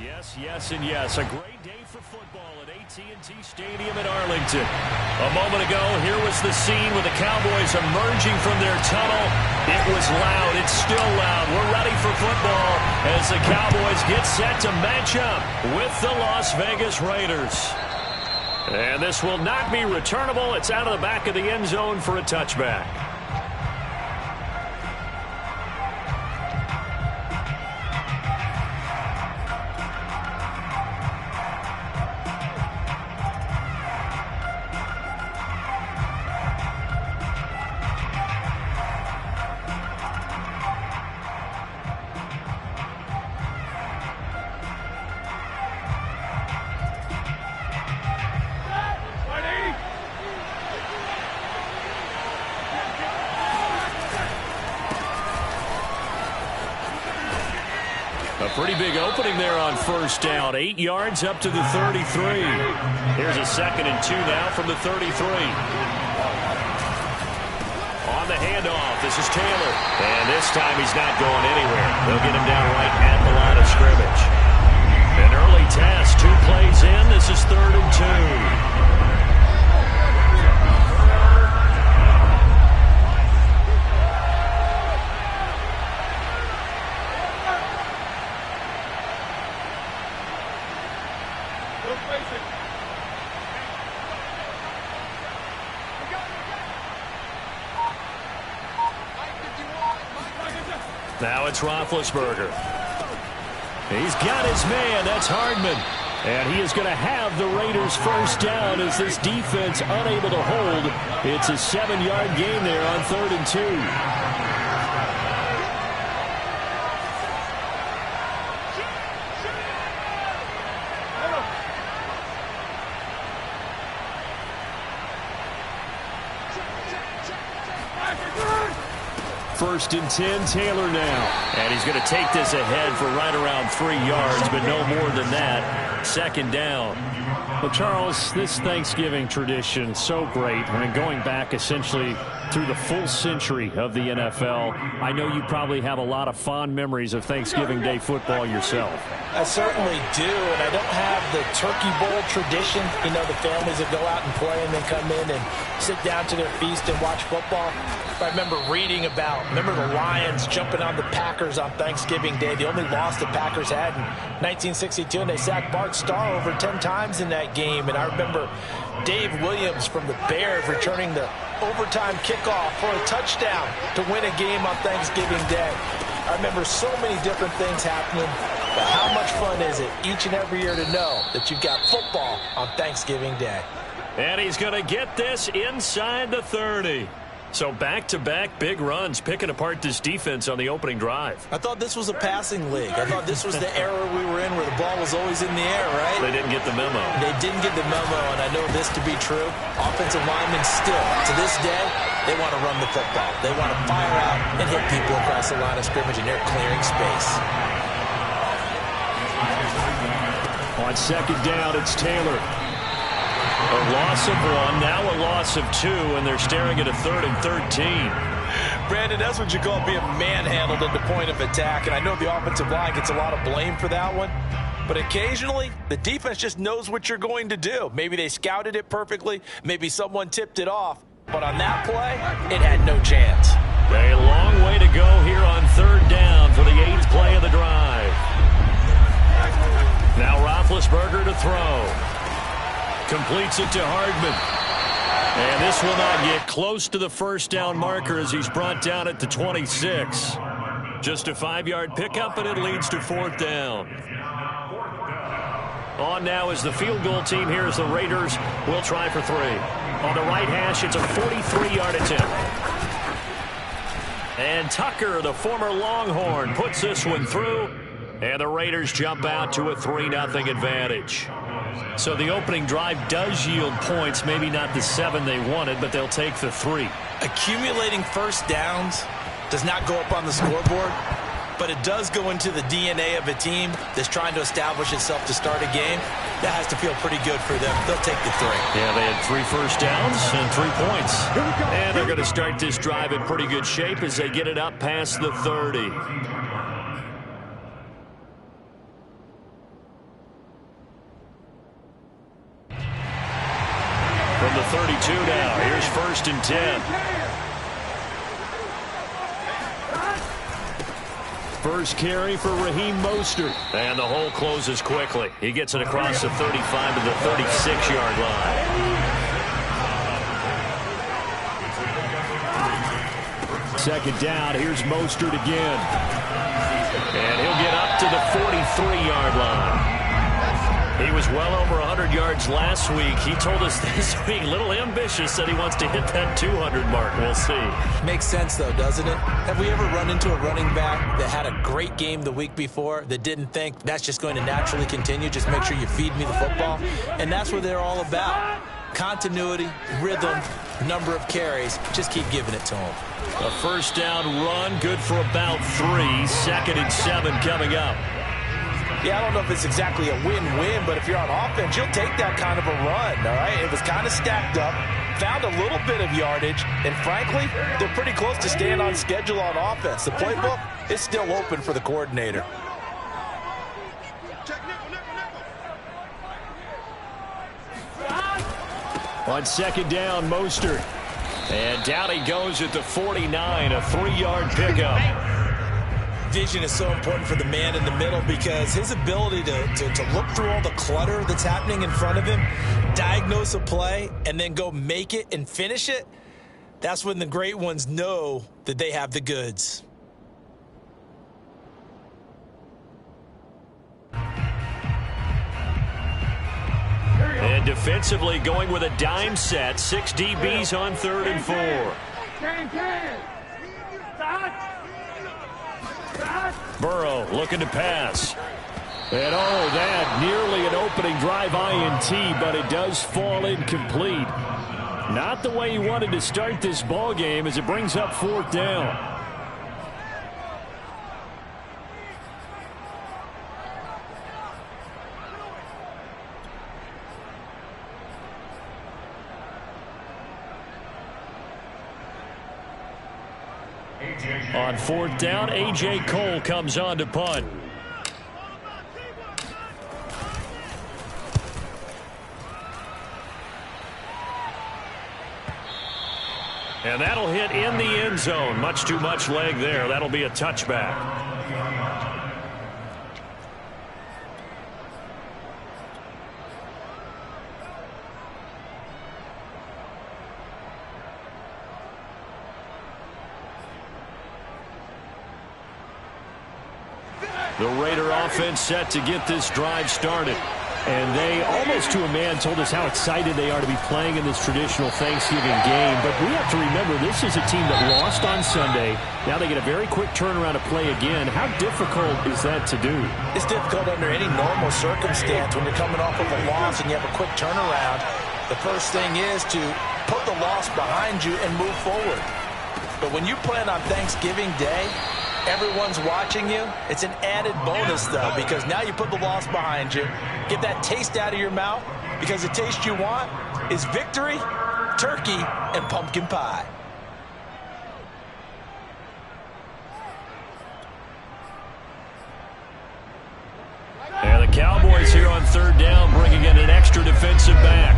Yes, yes, and yes. A great day for football at AT&T Stadium in Arlington. A moment ago, here was the scene with the Cowboys emerging from their tunnel. It was loud. It's still loud. We're ready for football as the Cowboys get set to match up with the Las Vegas Raiders. And this will not be returnable. It's out of the back of the end zone for a touchback. Pretty big opening there on first down. 8 yards up to the 33. Here's a 2nd and 2 now from the 33. On the handoff, this is Taylor. And this time he's not going anywhere. They'll get him down right at the line of scrimmage. An early test, 2 plays in. This is 3rd and 2. Now it's Roethlisberger. He's got his man. That's Hardman. And he is going to have the Raiders first down as this defense unable to hold. It's a 7-yard gain there on 3rd and 2. First and 10, Taylor now. And he's going to take this ahead for right around 3 yards, but no more than that. 2nd down. Well, Charles, this Thanksgiving tradition, so great. I mean, going back essentially through the full century of the NFL, I know you probably have a lot of fond memories of Thanksgiving Day football yourself. I certainly do, and I don't have the Turkey Bowl tradition. You know, the families that go out and play and then come in and sit down to their feast and watch football. I remember reading about, the Lions jumping on the Packers on Thanksgiving Day. The only loss the Packers had in 1962, and they sacked Bart Starr over 10 times in that game. And I remember Dave Williams from the Bears returning the overtime kickoff for a touchdown to win a game on Thanksgiving Day. I remember so many different things happening, but how much fun is it each and every year to know that you've got football on Thanksgiving Day? And he's going to get this inside the 30. So back-to-back big runs, picking apart this defense on the opening drive. I thought this was a passing league. I thought this was the era we were in where the ball was always in the air, right? They didn't get the memo. They didn't get the memo, and I know this to be true. Offensive linemen still, to this day, they want to run the football. They want to fire out and hit people across the line of scrimmage, and they're clearing space. On 2nd down, it's Taylor. A loss of 1, now a loss of 2, and they're staring at a 3rd and 13. Brandon, that's what you call being manhandled at the point of attack, and I know the offensive line gets a lot of blame for that one, but occasionally the defense just knows what you're going to do. Maybe they scouted it perfectly, maybe someone tipped it off, but on that play, it had no chance. A long way to go here on 3rd down for the 8th play of the drive. Now Roethlisberger to throw. Completes it to Hardman. And this will not get close to the first down marker as he's brought down at the 26. Just a 5-yard pickup, and it leads to 4th down. On now is the field goal team here as the Raiders will try for 3. On the right hash, it's a 43-yard attempt. And Tucker, the former Longhorn, puts this one through. And the Raiders jump out to a 3-0 advantage. So the opening drive does yield points, maybe not the 7 they wanted, but they'll take the 3. Accumulating first downs does not go up on the scoreboard, but it does go into the DNA of a team that's trying to establish itself to start a game. That has to feel pretty good for them. They'll take the 3. Yeah, they had 3 first downs and 3 points. And they're going to start this drive in pretty good shape as they get it up past the 30. from the 32 now. Here's 1st and 10. First carry for Raheem Mostert. And the hole closes quickly. He gets it across the 35 to the 36-yard line. Second down. Here's Mostert again. And he'll get up to the 43-yard line. He was well over 100 yards last week. He told us this week, a little ambitious, said he wants to hit that 200 mark. We'll see. Makes sense, though, doesn't it? Have we ever run into a running back that had a great game the week before that didn't think that's just going to naturally continue? Just make sure you feed me the football. And that's what they're all about. Continuity, rhythm, number of carries. Just keep giving it to him. A first down run, good for about 3. 2nd and 7 coming up. Yeah, I don't know if it's exactly a win-win, but if you're on offense, you'll take that kind of a run, all right? It was kind of stacked up, found a little bit of yardage, and frankly, they're pretty close to staying on schedule on offense. The playbook is still open for the coordinator. On 2nd down, Mostert. And down he goes at the 49, a 3-yard pickup. Vision is so important for the man in the middle because his ability to look through all the clutter that's happening in front of him, diagnose a play, and then go make it and finish it, that's when the great ones know that they have the goods. And defensively going with a dime set. 6 DBs on 3rd and 4. Burrow looking to pass. And that nearly an opening drive INT, but it does fall incomplete. Not the way he wanted to start this ball game as it brings up 4th down. On 4th down, A.J. Cole comes on to punt. And that'll hit in the end zone. Much too much leg there. That'll be a touchback. The Raider offense set to get this drive started. And they, almost to a man, told us how excited they are to be playing in this traditional Thanksgiving game. But we have to remember, this is a team that lost on Sunday. Now they get a very quick turnaround to play again. How difficult is that to do? It's difficult under any normal circumstance when you're coming off of a loss and you have a quick turnaround. The first thing is to put the loss behind you and move forward. But when you plan on Thanksgiving Day, everyone's watching you. It's an added bonus, though, because now you put the loss behind you. Get that taste out of your mouth, because the taste you want is victory, turkey, and pumpkin pie. And the Cowboys here on 3rd down, bringing in an extra defensive back.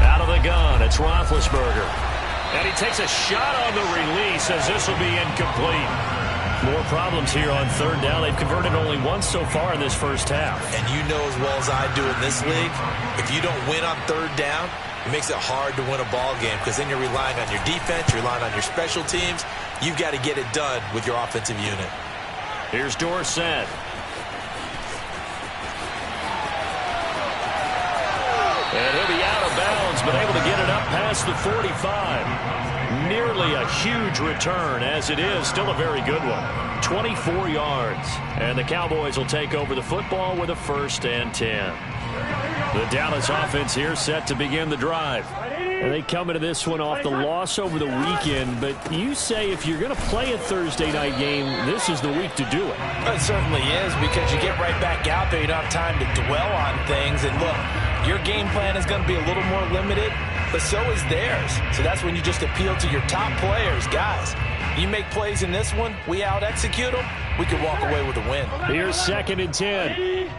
Out of the gun, it's Roethlisberger. And he takes a shot on the release as this will be incomplete. More problems here on 3rd down. They've converted only once so far in this first half. And you know as well as I do in this league, if you don't win on 3rd down, it makes it hard to win a ball game because then you're relying on your defense, you're relying on your special teams. You've got to get it done with your offensive unit. Here's Dorsett. And he'll be out of bounds, but able to get it up past the 45. Nearly a huge return, as it is. Still a very good one. 24 yards. And the Cowboys will take over the football with a 1st and 10. The Dallas offense here set to begin the drive. And they come into this one off the loss over the weekend, but you say if you're going to play a Thursday night game, this is the week to do it. It certainly is, because you get right back out there. You don't have time to dwell on things. And look, your game plan is going to be a little more limited, but so is theirs. So that's when you just appeal to your top players. Guys, you make plays in this one, we out-execute them, we can walk away with a win. Here's 2nd and 10.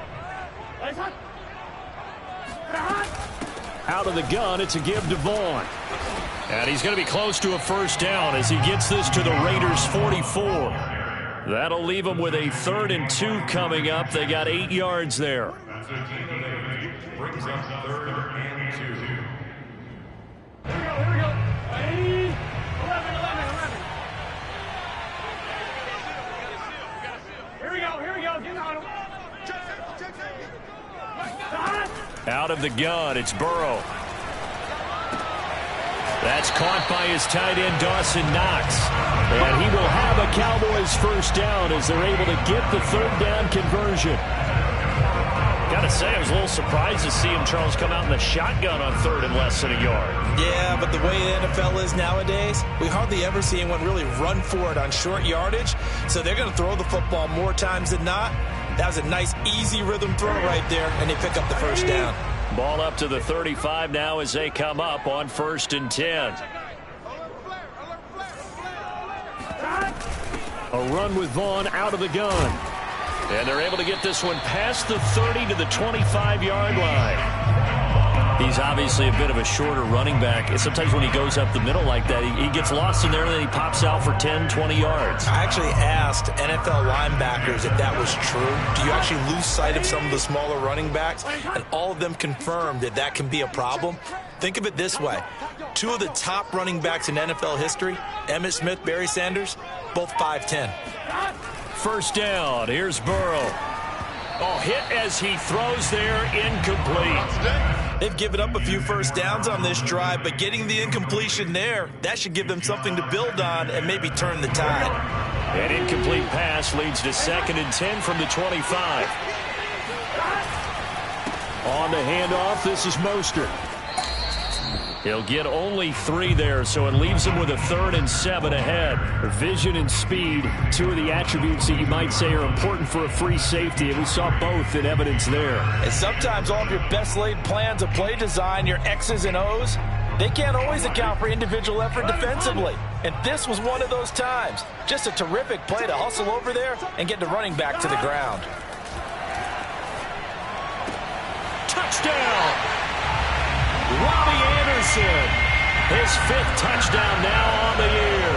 Out of the gun, it's a give to Vaughn. And he's going to be close to a first down as he gets this to the Raiders' 44. That'll leave them with a 3rd and 2 coming up. They got 8 yards there. Brings up 3rd and 2. Here we go. 11. Here we go. Get on him. Out of the gun, it's Burrow. That's caught by his tight end, Dawson Knox. And he will have a Cowboys first down as they're able to get the 3rd down conversion. Got to say, I was a little surprised to see him, Charles, come out in the shotgun on 3rd and less than a yard. Yeah, but the way the NFL is nowadays, we hardly ever see anyone really run for it on short yardage. So they're going to throw the football more times than not. That was a nice, easy rhythm throw right there, and they pick up the first down. Ball up to the 35 now as they come up on 1st and 10. A run with Vaughn out of the gun. And they're able to get this one past the 30 to the 25-yard line. He's obviously a bit of a shorter running back. And sometimes when he goes up the middle like that, he gets lost in there and then he pops out for 10, 20 yards. I actually asked NFL linebackers if that was true. Do you actually lose sight of some of the smaller running backs? And all of them confirmed that that can be a problem. Think of it this way. 2 of the top running backs in NFL history, Emmitt Smith, Barry Sanders, both 5'10". First down. Here's Burrow. Oh, hit as he throws there, incomplete. They've given up a few first downs on this drive, but getting the incompletion there, that should give them something to build on and maybe turn the tide. An incomplete pass leads to 2nd and 10 from the 25. On the handoff, this is Mostert. He'll get only 3 there, so it leaves him with a 3rd and 7 ahead. Vision and speed, 2 of the attributes that you might say are important for a free safety, and we saw both in evidence there. And sometimes all of your best laid plans of play design, your X's and O's, they can't always account for individual effort defensively. And this was one of those times. Just a terrific play to hustle over there and get the running back to the ground. Touchdown! Robbie Anderson, his 5th touchdown now on the year.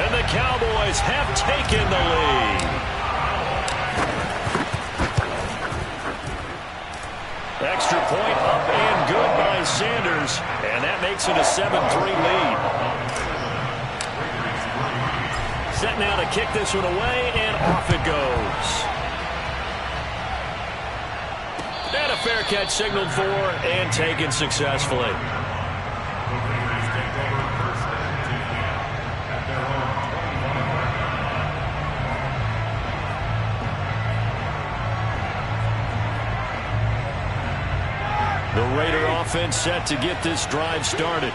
And the Cowboys have taken the lead. Extra point up and good by Sanders. And that makes it a 7-3 lead. Set now to kick this one away, and off it goes. And a fair catch signaled for and taken successfully. The Raider offense set to get this drive started.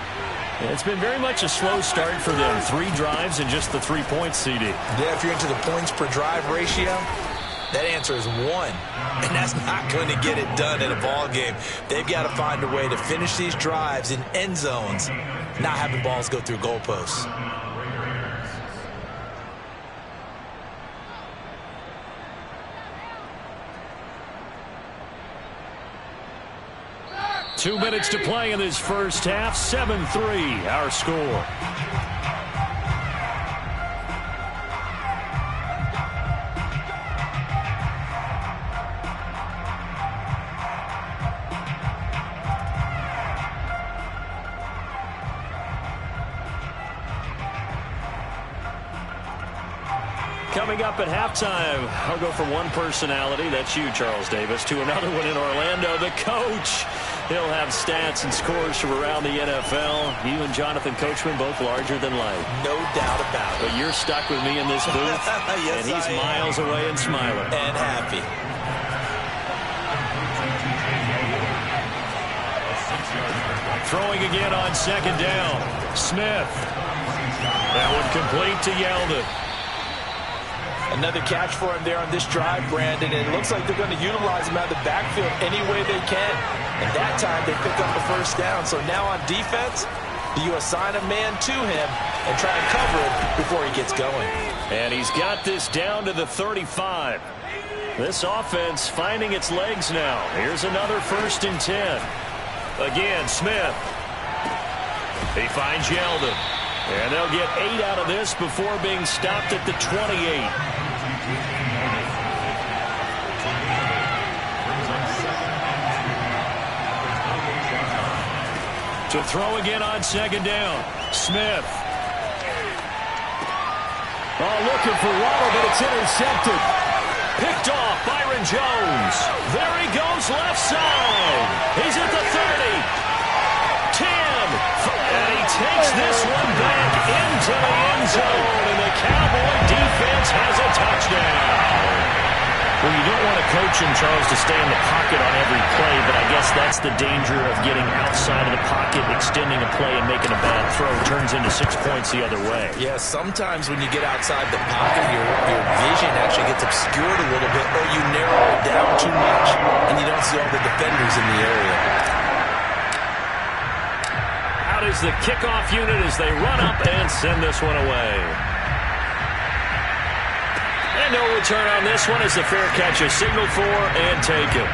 It's been very much a slow start for them. 3 drives and just the 3 points, CD. Yeah, if you're into the points per drive ratio, that answer is 1. And that's not going to get it done in a ball game. They've got to find a way to finish these drives in end zones, not having balls go through goalposts. Two minutes to play in this first half. 7-3, our score. Coming up at halftime, I'll go from one personality, that's you, Charles Davis, to another one in Orlando, the coach. He'll have stats and scores from around the NFL. You and Jonathan Coachman both larger than life. No doubt about it. But you're stuck with me in this booth, yes, and he's miles away and smiling. And happy. Throwing again on 2nd down. Smith. That one complete to Yeldon. Another catch for him there on this drive, Brandon. And it looks like they're going to utilize him out of the backfield any way they can. And that time they pick up the first down. So now on defense, do you assign a man to him and try and cover it before he gets going? And he's got this down to the 35. This offense finding its legs now. Here's another 1st and 10. Again, Smith. He finds Yeldon. And they'll get 8 out of this before being stopped at the 28. To throw again on second down. Smith. Oh, looking for Waddle, but it's intercepted. Picked off Byron Jones. There he goes left side. He's at the 30. 10. And he takes this one back into the end zone. And the Cowboy defense has a touchdown. Well, you don't want a coach in Charles to stay in the pocket on every play, but I guess that's the danger of getting outside of the pocket, extending a play, and making a bad throw. Turns into 6 points the other way. Yeah, sometimes when you get outside the pocket, your vision actually gets obscured a little bit, or you narrow it down too much, and you don't see all the defenders in the area. Out is the kickoff unit as they run up and send this one away. And no return on this one as the fair catch is signaled for and taken.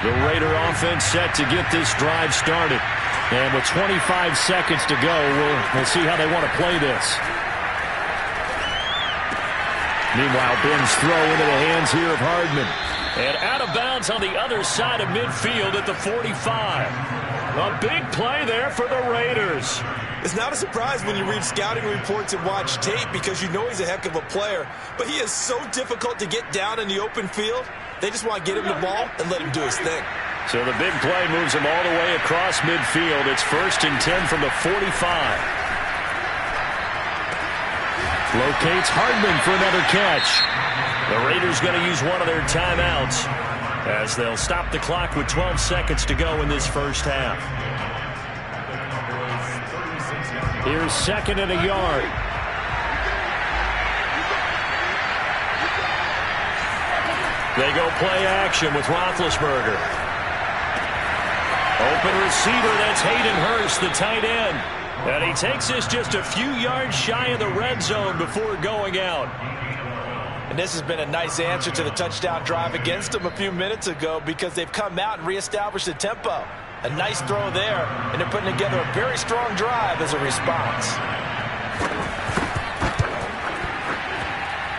The Raider offense set to get this drive started. And with 25 seconds to go, we'll see how they want to play this. Meanwhile, Ben's throw into the hands here of Hardman. And out of bounds on the other side of midfield at the 45. A big play there for the Raiders. It's not a surprise when you read scouting reports and watch tape because you know he's a heck of a player. But he is so difficult to get down in the open field. They just want to get him the ball and let him do his thing. So the big play moves him all the way across midfield. It's 1st and 10 from the 45. Locates Hardman for another catch. The Raiders going to use one of their timeouts as they'll stop the clock with 12 seconds to go in this first half. Here's 2nd and a yard. They go play action with Roethlisberger. Open receiver, that's Hayden Hurst, the tight end. And he takes this just a few yards shy of the red zone before going out. And this has been a nice answer to the touchdown drive against them a few minutes ago because they've come out and reestablished the tempo. A nice throw there, and they're putting together a very strong drive as a response.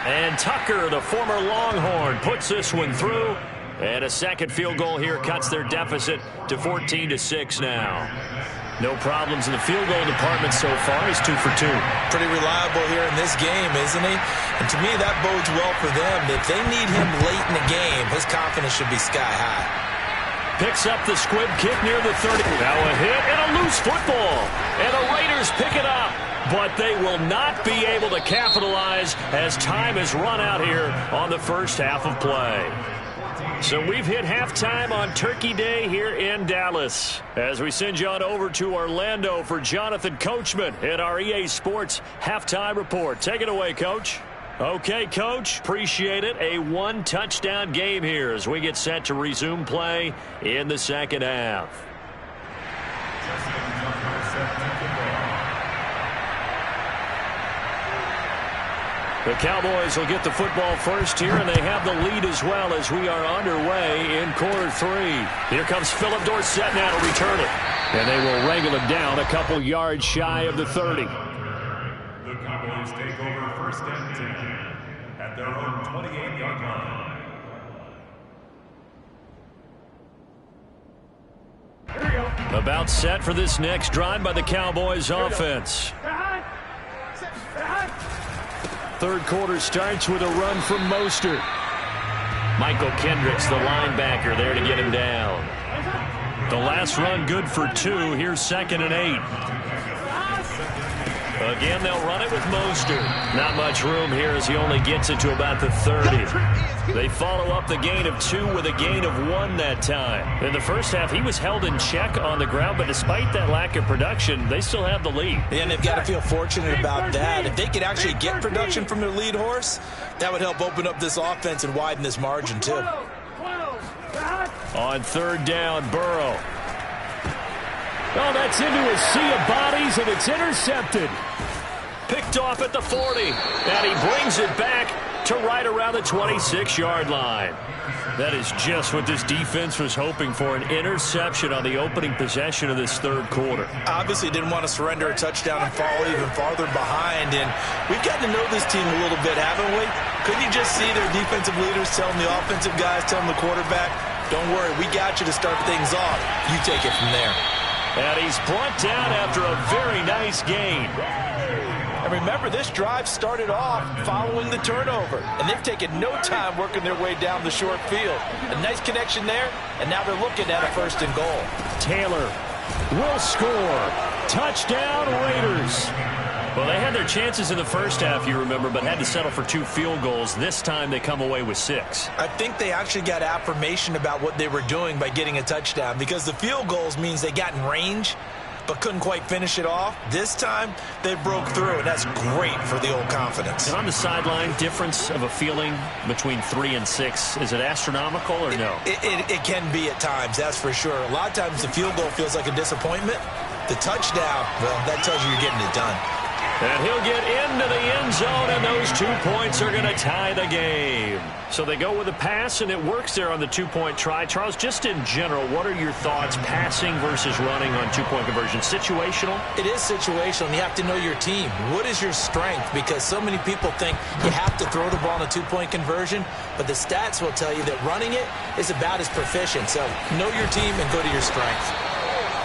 And Tucker, the former Longhorn, puts this one through. And a second field goal here cuts their deficit to 14-6 now. No problems in the field goal department so far. He's 2 for 2. Pretty reliable here in this game, isn't he? And to me, that bodes well for them. If they need him late in the game, his confidence should be sky high. Picks up the squib kick near the 30. Now a hit and a loose football. And the Raiders pick it up. But they will not be able to capitalize as time has run out here on the first half of play. So we've hit halftime on Turkey Day here in Dallas. As we send you on over to Orlando for Jonathan Coachman at our EA Sports Halftime Report. Take it away, Coach. Okay, Coach. Appreciate it. A one-touchdown game here as we get set to resume play in the second half. The Cowboys will get the football first here, and they have the lead as well as we are underway in quarter 3. Here comes Philip Dorsett now to return it. And they will wrangle him down a couple yards shy of the 30. The Cowboys take over 1st and 10 at their own 28-yard line. About set for this next drive by the Cowboys offense. Third quarter starts with a run from Mostert. Michael Kendricks, the linebacker, there to get him down. The last run good for 2. Here's 2nd and 8. Again, they'll run it with Mostert. Not much room here as he only gets it to about the 30. They follow up the gain of 2 with a gain of 1 that time. In the first half, he was held in check on the ground, but despite that lack of production, they still have the lead. And they've got to feel fortunate about that. If they could actually get production from their lead horse, that would help open up this offense and widen this margin, too. On 3rd down, Burrow. Oh, that's into a sea of bodies, and it's intercepted. Picked off at the 40, and he brings it back to right around the 26-yard line. That is just what this defense was hoping for, an interception on the opening possession of this 3rd quarter. Obviously didn't want to surrender a touchdown and fall even farther behind, and we've gotten to know this team a little bit, haven't we? Couldn't you just see their defensive leaders telling the offensive guys, telling the quarterback, don't worry, we got you to start things off. You take it from there. And he's brought down after a very nice gain. And remember, this drive started off following the turnover, and they've taken no time working their way down the short field. A nice connection there, and now they're looking at a 1st and goal. Taylor will score. Touchdown, Raiders. Well, they had their chances in the first half, you remember, but had to settle for 2 field goals. This time they come away with 6. I think they actually got affirmation about what they were doing by getting a touchdown, because the field goals means they got in range but couldn't quite finish it off. This time they broke through, and that's great for the old confidence. And on the sideline, difference of a feeling between 3 and 6, is it astronomical or no? It can be at times, that's for sure. A lot of times the field goal feels like a disappointment. The touchdown, well, that tells you you're getting it done. And he'll get into the end zone, and those 2 points are going to tie the game. So they go with a pass, and it works there on the 2-point try. Charles, just in general, what are your thoughts passing versus running on 2-point conversion? Situational? It is situational, and you have to know your team. What is your strength? Because so many people think you have to throw the ball on a 2-point conversion, but the stats will tell you that running it is about as proficient. So know your team and go to your strength.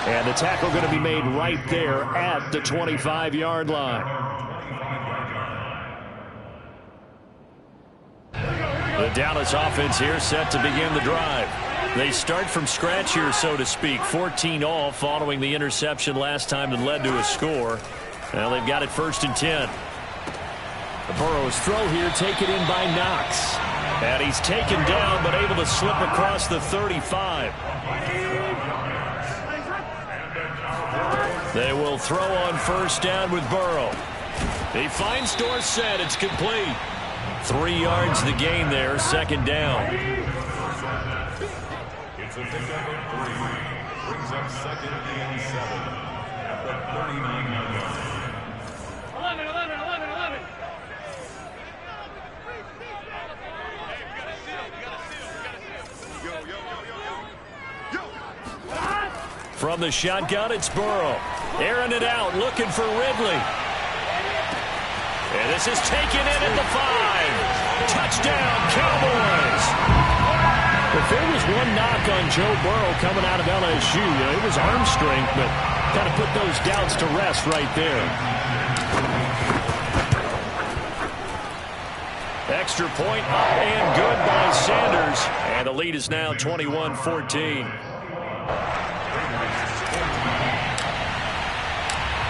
And the tackle going to be made right there at the 25-yard line. The Dallas offense here set to begin the drive. They start from scratch here, so to speak. 14 all following the interception last time that led to a score. Now they've got it 1st and 10. The Burrow's throw here taken in by Knox. And he's taken down but able to slip across the 35. They will throw on 1st down with Burrow. He finds Dorsett. It's complete. 3 yards the gain there. 2nd down. It's a pickup of 3. Brings up 2nd and 7 at the 39-yard line. 11. From the shotgun, it's Burrow. Airing it out, looking for Ridley. And this is taken in at the 5. Touchdown, Cowboys. If there was one knock on Joe Burrow coming out of LSU, it was arm strength, but kind of put those doubts to rest right there. Extra point up and good by Sanders. And the lead is now 21-14.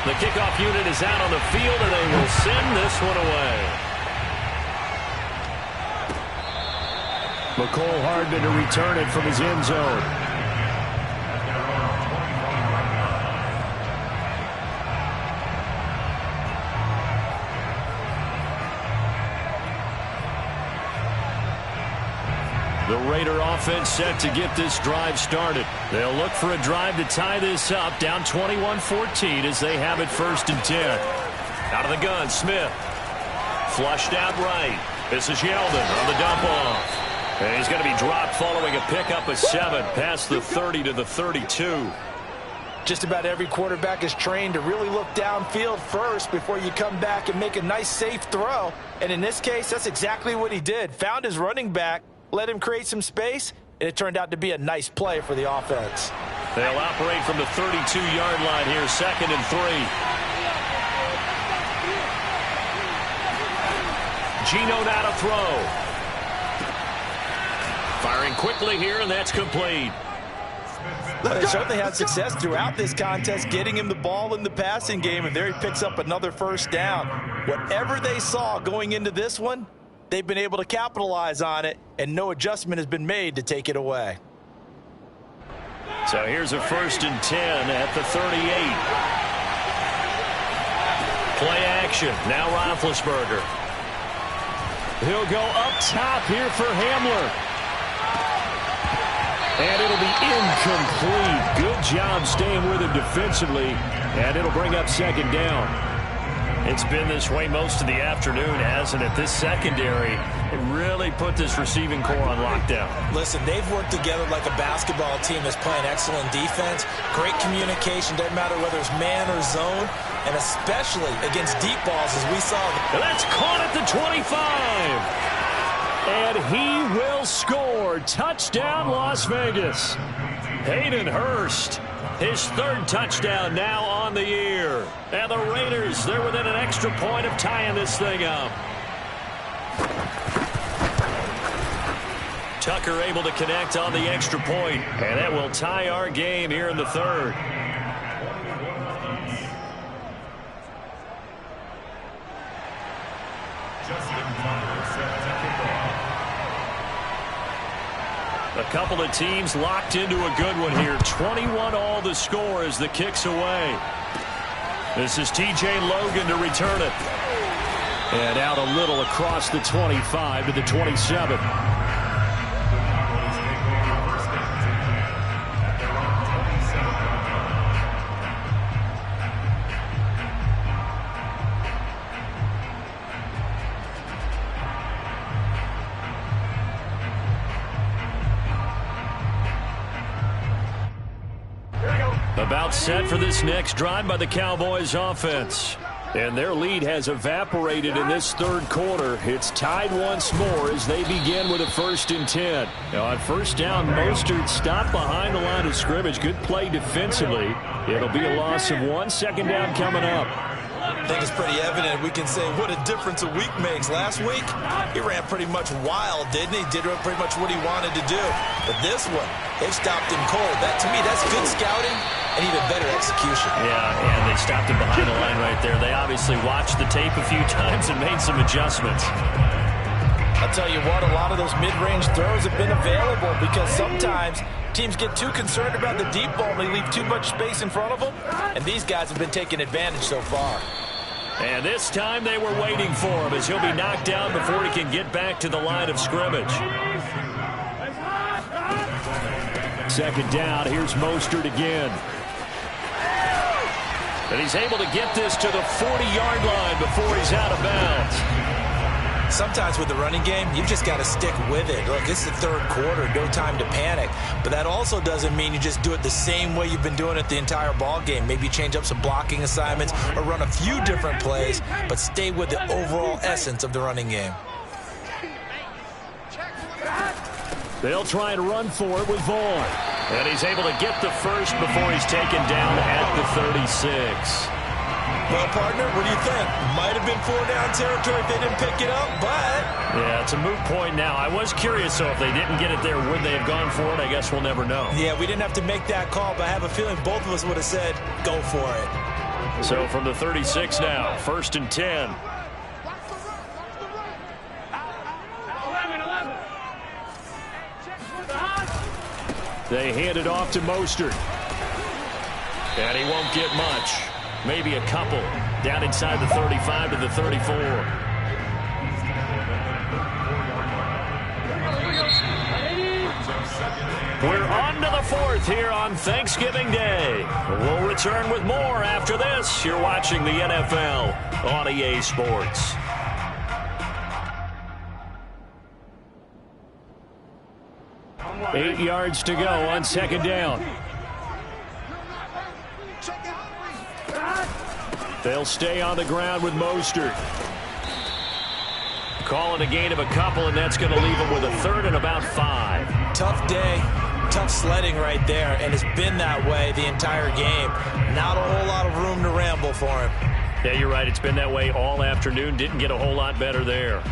The kickoff unit is out on the field, and they will send this one away. McCole Hardman to return it from his end zone. The Raider offense set to get this drive started. They'll look for a drive to tie this up, down 21-14 as they have it 1st and 10. Out of the gun, Smith. Flushed out right. This is Yeldon on the dump off. And he's going to be dropped following a pickup of 7 past the 30 to the 32. Just about every quarterback is trained to really look downfield first before you come back and make a nice, safe throw. And in this case, that's exactly what he did. Found his running back, let him create some space, and it turned out to be a nice play for the offense. They'll operate from the 32-yard line here, 2nd and 3. Geno now to throw. Firing quickly here, and that's complete. They certainly had success throughout this contest, getting him the ball in the passing game, and there he picks up another first down. Whatever they saw going into this one, they've been able to capitalize on it, and no adjustment has been made to take it away. So here's a 1st and 10 at the 38. Play action. Now Roethlisberger. He'll go up top here for Hamler. And it'll be incomplete. Good job staying with him defensively. And it'll bring up 2nd down. It's been this way most of the afternoon, hasn't it? This secondary really put this receiving core on lockdown. Listen, they've worked together like a basketball team that's playing excellent defense. Great communication. Doesn't matter whether it's man or zone. And especially against deep balls, as we saw. And that's caught at the 25. And he will score. Touchdown, Las Vegas. Hayden Hurst, his 3rd touchdown now on the year. And the Raiders, they're within an extra point of tying this thing up. Tucker able to connect on the extra point, and that will tie our game here in the 3rd. A couple of teams locked into a good one here. 21-all the score as the kick's away. This is T.J. Logan to return it. And out a little across the 25 to the 27. About set for this next drive by the Cowboys offense. And their lead has evaporated in this 3rd quarter. It's tied once more as they begin with a 1st and 10. Now on 1st down, Mostert stopped behind the line of scrimmage. Good play defensively. It'll be a loss of 1. 2nd down coming up. I think it's pretty evident. We can say what a difference a week makes. Last week, he ran pretty much wild, didn't he? Did pretty much what he wanted to do. But this one, they stopped him cold. That, to me, that's good scouting and even better execution. Yeah, and they stopped him behind the line right there. They obviously watched the tape a few times and made some adjustments. I'll tell you what, a lot of those mid-range throws have been available because sometimes teams get too concerned about the deep ball and they leave too much space in front of them, and these guys have been taking advantage so far. And this time they were waiting for him as he'll be knocked down before he can get back to the line of scrimmage. 2nd down, here's Mostert again. And he's able to get this to the 40-yard line before he's out of bounds. Sometimes with the running game, you've just got to stick with it. Look, it's the 3rd quarter, no time to panic. But that also doesn't mean you just do it the same way you've been doing it the entire ball game. Maybe change up some blocking assignments or run a few different plays, but stay with the overall essence of the running game. They'll try and run for it with Vaughn. And he's able to get the first before he's taken down at the 36. Well, partner, what do you think? Might have been 4-down territory if they didn't pick it up, but... Yeah, it's a moot point now. I was curious, so if they didn't get it there, would they have gone for it? I guess we'll never know. Yeah, we didn't have to make that call, but I have a feeling both of us would have said, go for it. So from the 36 now, 1st and 10. They hand it off to Mostert. And he won't get much. Maybe a couple. Down inside the 35 to the 34. We're on to the 4th here on Thanksgiving Day. We'll return with more after this. You're watching the NFL on EA Sports. Eight yards to go on 2nd down. They'll stay on the ground with Mostert. Call it a gain of a couple, and that's going to leave them with a 3rd and about 5. Tough day, tough sledding right there, and it's been that way the entire game. Not a whole lot of room to ramble for him. Yeah, you're right. It's been that way all afternoon. Didn't get a whole lot better there.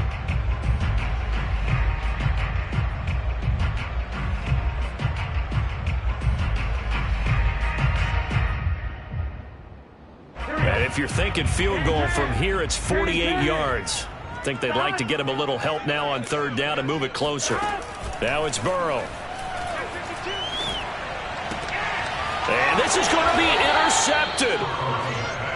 if you're thinking field goal from here, it's 48 yards. I think they'd like to get him a little help now on third down and move it closer. Now it's Burrow. And this is going to be intercepted.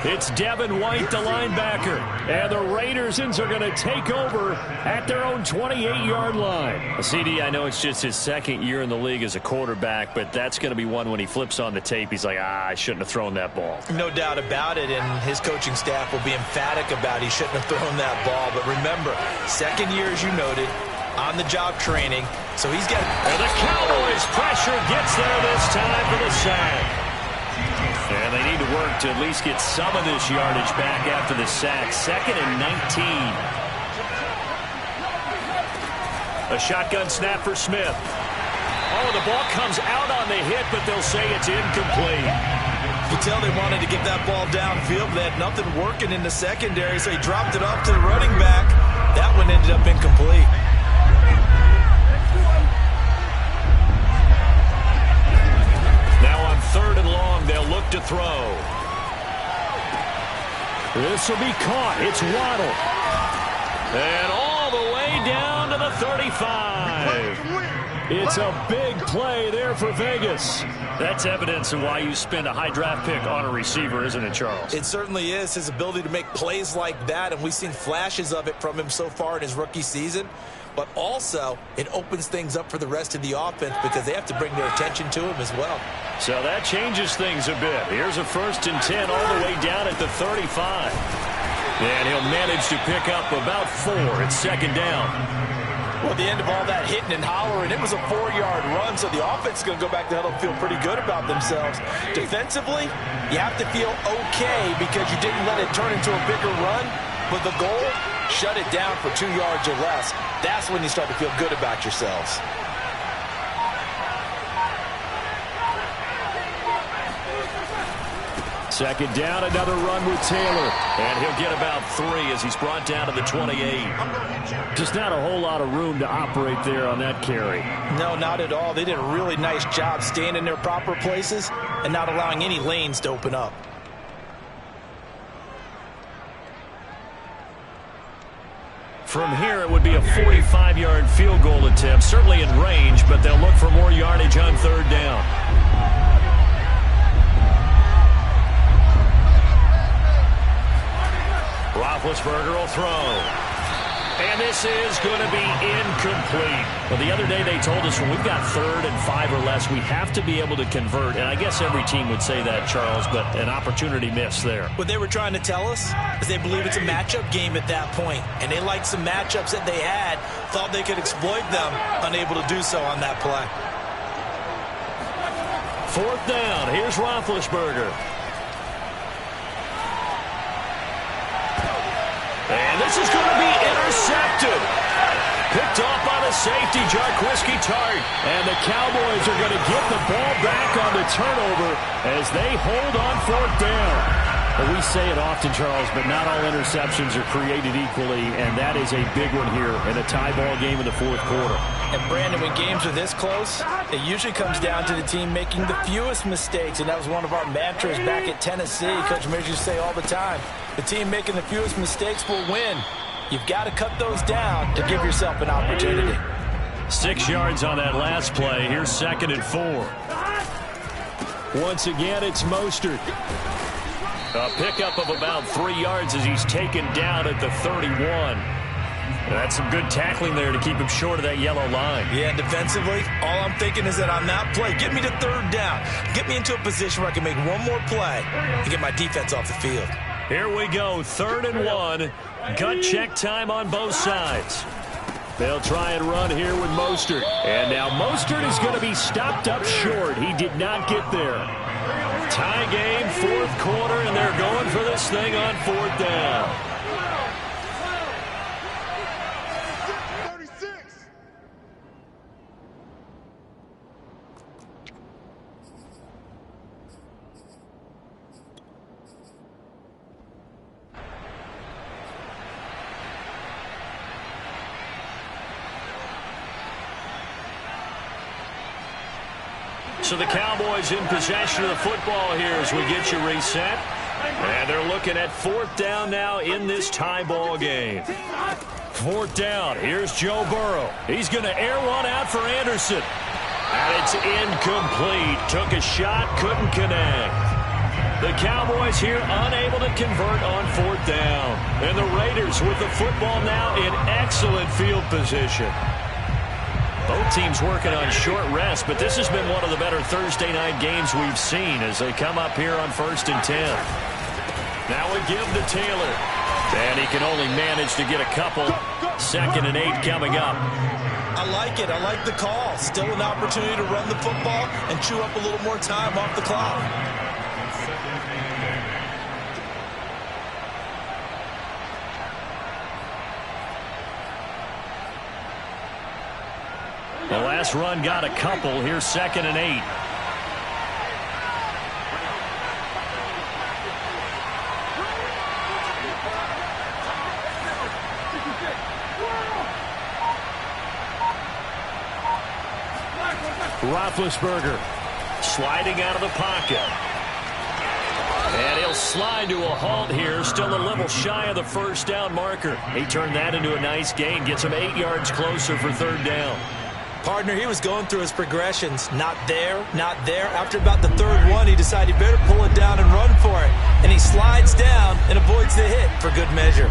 It's Devin White, the linebacker. And the Raidersons are going to take over at their own 28-yard line. CD, I know it's just his second year in the league as a quarterback, but that's going to be one when he flips on the tape. He's like, I shouldn't have thrown that ball. No doubt about it, and his coaching staff will be emphatic about he shouldn't have thrown that ball. But remember, second year, as you noted, on-the-job training, so he's got... And the Cowboys' pressure gets there this time for the sack. And they need to work to at least get some of this yardage back after the sack. 2nd and 19. A shotgun snap for Smith. Oh, the ball comes out on the hit, but they'll say it's incomplete. You tell they wanted to get that ball downfield. They had nothing working in the secondary, so he dropped it off to the running back. That one ended up incomplete. Third and long, they'll look to throw. This will be caught. It's Waddle. And all the way down to the 35. It's a big play there for Vegas. That's evidence of why you spend a high draft pick on a receiver, isn't it, Charles? It certainly is. His ability to make plays like that, and we've seen flashes of it from him so far in his rookie season. But also, it opens things up for the rest of the offense because they have to bring their attention to him as well. So that changes things a bit. Here's a 1st and 10 all the way down at the 35. And he'll manage to pick up about 4. It's 2nd down. Well, at the end of all that hitting and hollering, it was a 4-yard run, so the offense is going to go back to huddle and feel pretty good about themselves. Defensively, you have to feel okay because you didn't let it turn into a bigger run, but the goal, shut it down for 2 yards or less. That's when you start to feel good about yourselves. Second down, another run with Taylor. And he'll get about 3 as he's brought down to the 28. Just not a whole lot of room to operate there on that carry. No, not at all. They did a really nice job staying in their proper places and not allowing any lanes to open up. From here, it would be a 45-yard field goal attempt, certainly in range, but they'll look for more yardage on third down. Roethlisberger will throw. And this is going to be incomplete. Well, the other day they told us when we've got 3rd and 5 or less, we have to be able to convert. And I guess every team would say that, Charles, but an opportunity missed there. What they were trying to tell us is they believe it's a matchup game at that point. And they liked some matchups that they had, thought they could exploit them, unable to do so on that play. 4th down. Here's Roethlisberger. And this is going to be intercepted. Picked off by the safety, Jarquiski Tart. And the Cowboys are going to get the ball back on the turnover as they hold on 4th down. Well, we say it often, Charles, but not all interceptions are created equally, and that is a big one here in a tie ball game in the 4th quarter. And, Brandon, when games are this close, it usually comes down to the team making the fewest mistakes, and that was one of our mantras back at Tennessee. Coach Mears used to say all the time, the team making the fewest mistakes will win. You've got to cut those down to give yourself an opportunity. 6 yards on that last play. Here's 2nd and 4. Once again, it's Mostert. A pickup of about 3 yards as he's taken down at the 31. That's some good tackling there to keep him short of that yellow line. Yeah, and defensively, all I'm thinking is that on that play, get me to 3rd down. Get me into a position where I can make one more play and get my defense off the field. Here we go, 3rd and 1. Gut check time on both sides. They'll try and run here with Mostert. And now Mostert is going to be stopped up short. He did not get there. Tie game, 4th quarter, and they're going for this thing on 4th down. So the Cowboys in possession of the football here as we get you reset. And they're looking at 4th down now in this tie ball game. 4th down. Here's Joe Burrow. He's going to air one out for Anderson. And it's incomplete. Took a shot, couldn't connect. The Cowboys here unable to convert on 4th down. And the Raiders with the football now in excellent field position. Both teams working on short rest, but this has been one of the better Thursday night games we've seen as they come up here on 1st and 10. Now we give to Taylor. And he can only manage to get a couple. 2nd and 8 coming up. I like it. I like the call. Still an opportunity to run the football and chew up a little more time off the clock. The last run got a couple. Here's 2nd and 8. Roethlisberger sliding out of the pocket. And he'll slide to a halt here. Still a little shy of the 1st down marker. He turned that into a nice gain. Gets him 8 yards closer for 3rd down. Partner, he was going through his progressions. Not there, not there. After about the 3rd one, he decided he better pull it down and run for it. And he slides down and avoids the hit for good measure.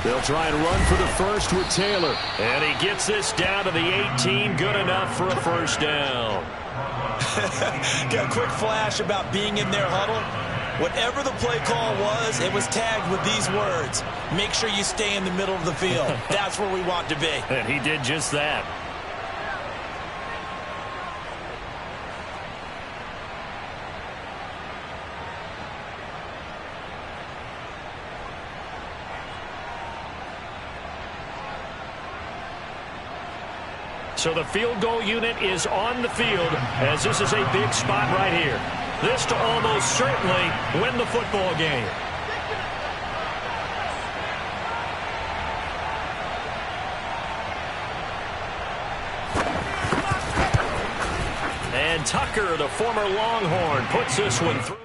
They'll try and run for the first with Taylor. And he gets this down to the 18. Good enough for a 1st down. Got a quick flash about being in their huddle. Whatever the play call was, it was tagged with these words. Make sure you stay in the middle of the field. That's where we want to be. And he did just that. So the field goal unit is on the field as this is a big spot right here. This to almost certainly win the football game. And Tucker, the former Longhorn, puts this one through.